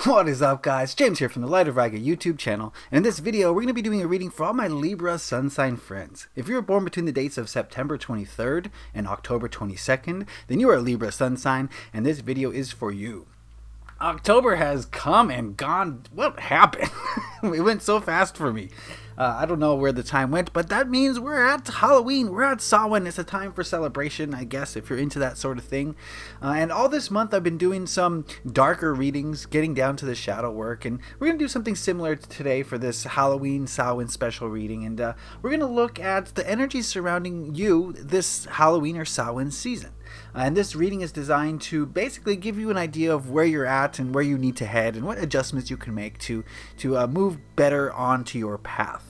What is up, guys? James here from the Light of Raga YouTube channel, and in this video we're going to be doing a reading for all my Libra Sun sign friends. If you were born between the dates of September 23rd and October 22nd, then you are a Libra Sun sign, and this video is for you. October has come and gone. What happened? It went so fast for me. I don't know where the time went, but that means we're at Halloween. We're at Samhain. It's a time for celebration, I guess, if you're into that sort of thing. And all this month I've been doing some darker readings, getting down to the shadow work, and we're going to do something similar today for this Halloween Samhain special reading. And we're going to look at the energy surrounding you this Halloween or Samhain season. And this reading is designed to basically give you an idea of where you're at and where you need to head and what adjustments you can make to move better onto your path.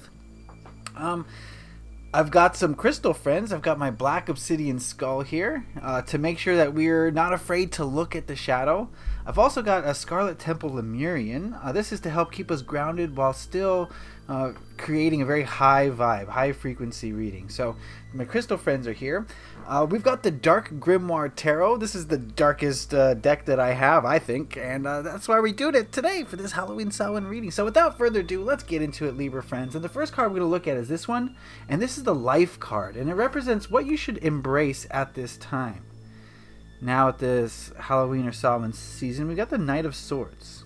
I've got some crystal friends. I've got my black obsidian skull here to make sure that we're not afraid to look at the shadow. I've also got a scarlet temple lemurian. This is to help keep us grounded while still creating a very high vibe, high frequency reading. So my crystal friends are here. We've got the Dark Grimoire Tarot. This is the darkest deck that I have, I think, and that's why we're doing it today for this Halloween Samhain reading. So without further ado, let's get into it, Libra friends. And the first card we're going to look at is this one, and this is the Life card, and it represents what you should embrace at this time. Now at this Halloween or Samhain season, we got the Knight of Swords.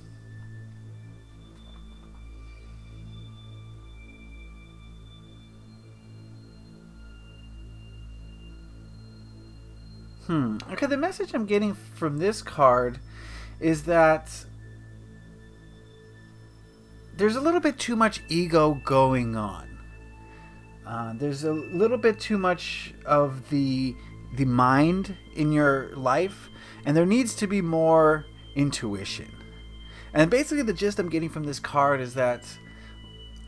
Okay, the message I'm getting from this card is that there's a little bit too much ego going on. There's a little bit too much of the mind in your life, and there needs to be more intuition. And basically the gist I'm getting from this card is that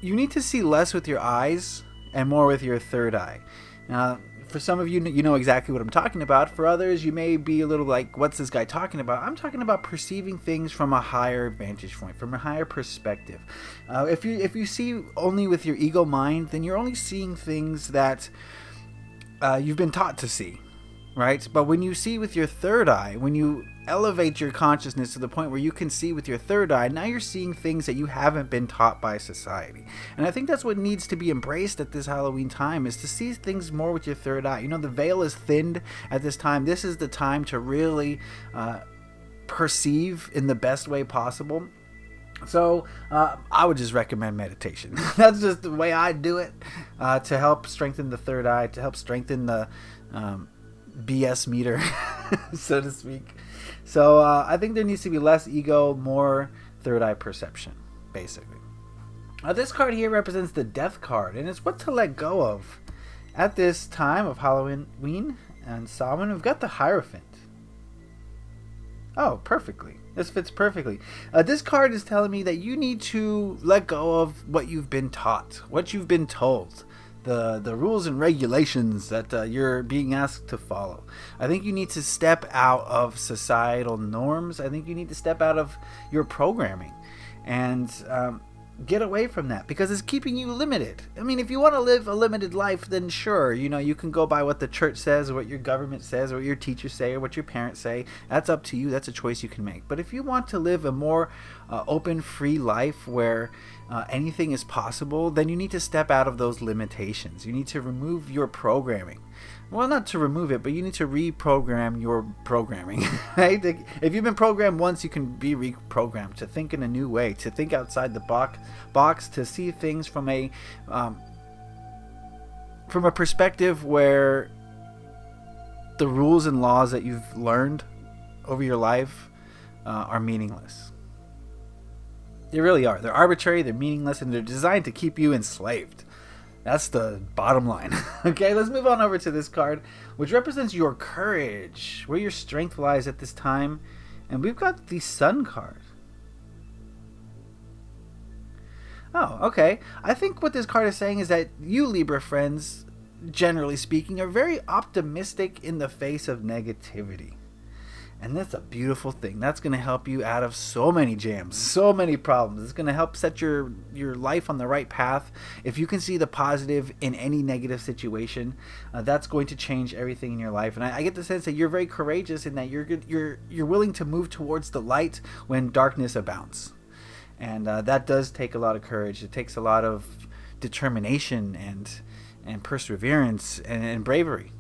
you need to see less with your eyes and more with your third eye. Now, for some of you, you know exactly what I'm talking about. For others, you may be a little like, what's this guy talking about? I'm talking about perceiving things from a higher vantage point, from a higher perspective. If you see only with your ego mind, then you're only seeing things that you've been taught to see, right? But when you see with your third eye, when you elevate your consciousness to the point where you can see with your third eye, now you're seeing things that you haven't been taught by society. And I think that's what needs to be embraced at this Halloween time, is to see things more with your third eye. You know, the veil is thinned at this time. This is the time to really perceive in the best way possible. So I would just recommend meditation. That's just the way I do it, to help strengthen the third eye, to help strengthen the BS meter, so to speak. So I think there needs to be less ego, more third eye perception, basically. This card here represents the Death card, and it's what to let go of. At this time of Halloween and Samhain, we've got the Hierophant. Oh, perfectly. This fits perfectly. This card is telling me that you need to let go of what you've been taught, what you've been told. The rules and regulations that you're being asked to follow. I think you need to step out of societal norms. I think you need to step out of your programming and get away from that, because it's keeping you limited. I mean, if you want to live a limited life, then sure, you know, you can go by what the church says, or what your government says, or what your teachers say, or what your parents say. That's up to you. That's a choice you can make. But if you want to live a more open, free life where anything is possible, then you need to step out of those limitations. You need to remove your programming. Well, not to remove it, but you need to reprogram your programming, right? If you've been programmed once, you can be reprogrammed to think in a new way, to think outside the box, to see things from a perspective where the rules and laws that you've learned over your life are meaningless. They really are. They're arbitrary, they're meaningless, and they're designed to keep you enslaved. That's the bottom line. Okay, let's move on over to this card, which represents your courage, where your strength lies at this time. And we've got the Sun card. Oh, okay. I think what this card is saying is that you, Libra friends, generally speaking, are very optimistic in the face of negativity. And that's a beautiful thing. That's going to help you out of so many jams, so many problems. It's going to help set your life on the right path. If you can see the positive in any negative situation, that's going to change everything in your life. And I get the sense that you're very courageous in that you're willing to move towards the light when darkness abounds. And that does take a lot of courage. It takes a lot of determination and perseverance and bravery.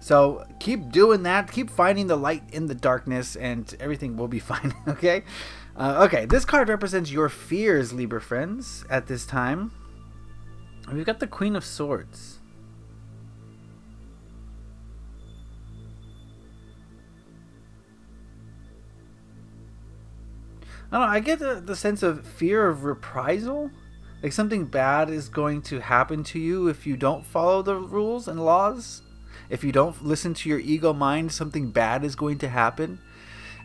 So keep doing that. Keep finding the light in the darkness, and everything will be fine. Okay? Okay, this card represents your fears, Libra friends, at this time. We've got the Queen of Swords. I don't know, I get the sense of fear of reprisal. Like something bad is going to happen to you if you don't follow the rules and laws. If you don't listen to your ego mind, something bad is going to happen.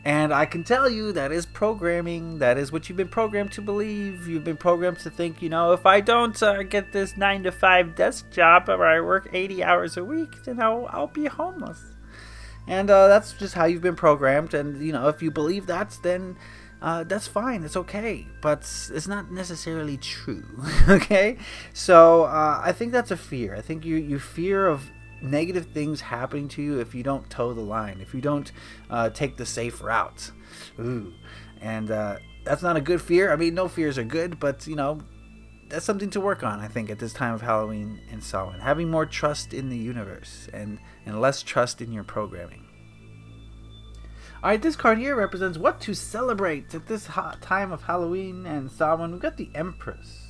And I can tell you that is programming. That is what you've been programmed to believe. You've been programmed to think, if I don't get this 9-to-5 desk job where I work 80 hours a week, then I'll be homeless. And that's just how you've been programmed. And, if you believe that, then that's fine. It's okay. But it's not necessarily true. Okay? So I think that's a fear. I think you fear of negative things happening to you if you don't toe the line, if you don't take the safe route. Ooh. And that's not a good fear. I mean, no fears are good, but that's something to work on, I think, at this time of Halloween and Samhain. Having more trust in the universe and less trust in your programming. Alright, this card here represents what to celebrate at this time of Halloween and Samhain. We've got the Empress.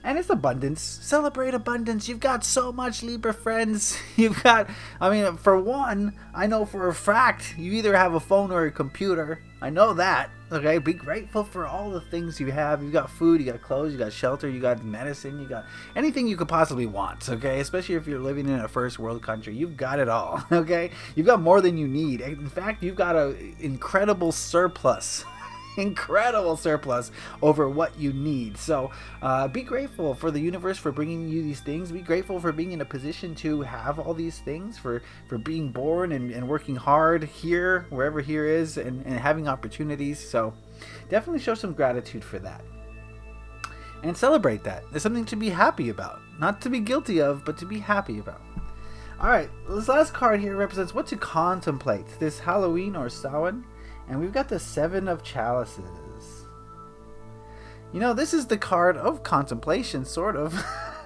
And it's abundance. Celebrate abundance. You've got so much, Libra friends. For one, I know for a fact you either have a phone or a computer. I know that. Okay, be grateful for all the things you have. You got food, you got clothes, you got shelter, you got medicine, you got anything you could possibly want. Okay, especially if you're living in a first world country, you've got it all. Okay, you've got more than you need. In fact, you've got an incredible surplus. Incredible surplus over what you need. So be grateful for the universe for bringing you these things. Be grateful for being in a position to have all these things, for being born and working hard here, wherever here is, and having opportunities. So definitely show some gratitude for that and celebrate that. There's something to be happy about, not to be guilty of, but to be happy about. All right, this last card here represents what to contemplate this Halloween or Samhain. And we've got the Seven of Chalices. This is the card of contemplation, sort of.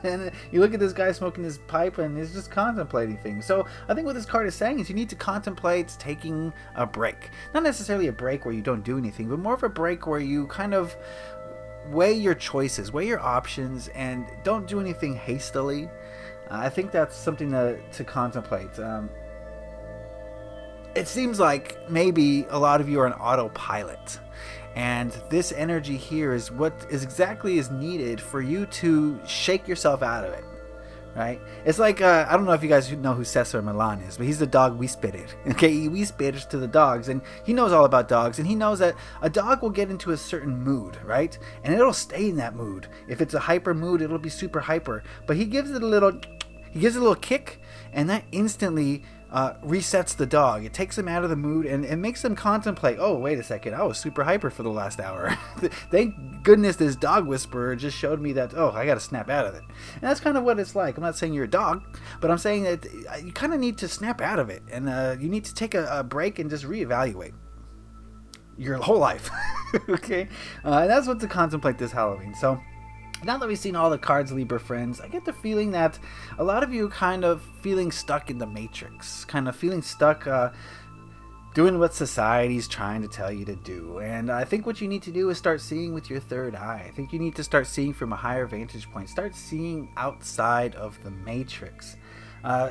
And you look at this guy smoking his pipe and he's just contemplating things. So I think what this card is saying is you need to contemplate taking a break. Not necessarily a break where you don't do anything, but more of a break where you kind of weigh your choices, weigh your options, and don't do anything hastily. I think that's something to contemplate. It seems like maybe a lot of you are on autopilot, and this energy here is what is exactly is needed for you to shake yourself out of it, right? It's like, I don't know if you guys know who Cesar Milan is, but he's the dog Whisperer. Okay, he whispers to the dogs, and he knows all about dogs, and he knows that a dog will get into a certain mood, right? And it'll stay in that mood. If it's a hyper mood, it'll be super hyper, but he gives it a little kick, and that instantly resets the dog. It takes them out of the mood and it makes them contemplate, oh, wait a second, I was super hyper for the last hour. Thank goodness this dog whisperer just showed me that, oh, I gotta snap out of it. And that's kind of what it's like. I'm not saying you're a dog, but I'm saying that you kind of need to snap out of it, and you need to take a break and just reevaluate your whole life. Okay, and that's what to contemplate this Halloween. So now that we've seen all the cards, Libra friends, I get the feeling that a lot of you kind of feeling stuck in the matrix, kind of feeling stuck doing what society's trying to tell you to do. And I think what you need to do is start seeing with your third eye. I think you need to start seeing from a higher vantage point. Start seeing outside of the matrix.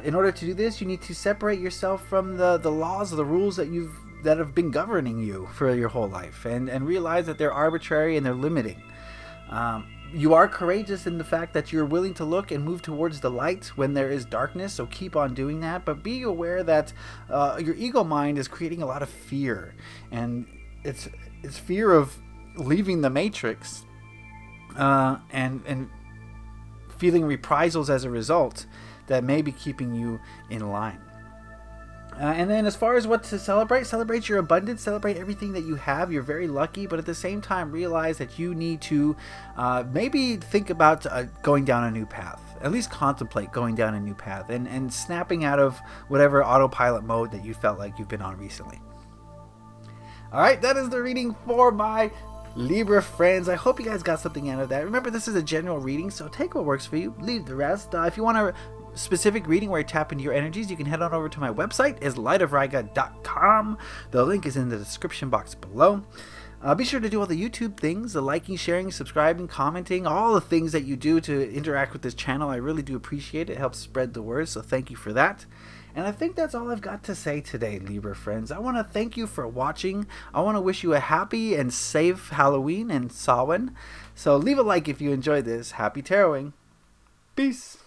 In order to do this, you need to separate yourself from the laws, the rules that have been governing you for your whole life, and realize that they're arbitrary and they're limiting. You are courageous in the fact that you're willing to look and move towards the light when there is darkness, so keep on doing that. But be aware that your ego mind is creating a lot of fear, and it's fear of leaving the matrix and feeling reprisals as a result that may be keeping you in line. And then as far as what to celebrate, celebrate your abundance, celebrate everything that you have. You're very lucky, but at the same time, realize that you need to maybe think about going down a new path. At least contemplate going down a new path and snapping out of whatever autopilot mode that you felt like you've been on recently. All right, that is the reading for my Libra friends. I hope you guys got something out of that. Remember, this is a general reading, so take what works for you, leave the rest. If you want a specific reading where you tap into your energies, you can head on over to my website, is lightofriga.com. The link is in the description box below. Be sure to do all the YouTube things, the liking, sharing, subscribing, commenting, all the things that you do to interact with this channel. I really do appreciate it. It helps spread the word, so thank you for that. And I think that's all I've got to say today, Libra friends. I want to thank you for watching. I want to wish you a happy and safe Halloween and Samhain. So leave a like if you enjoyed this. Happy taroting. Peace.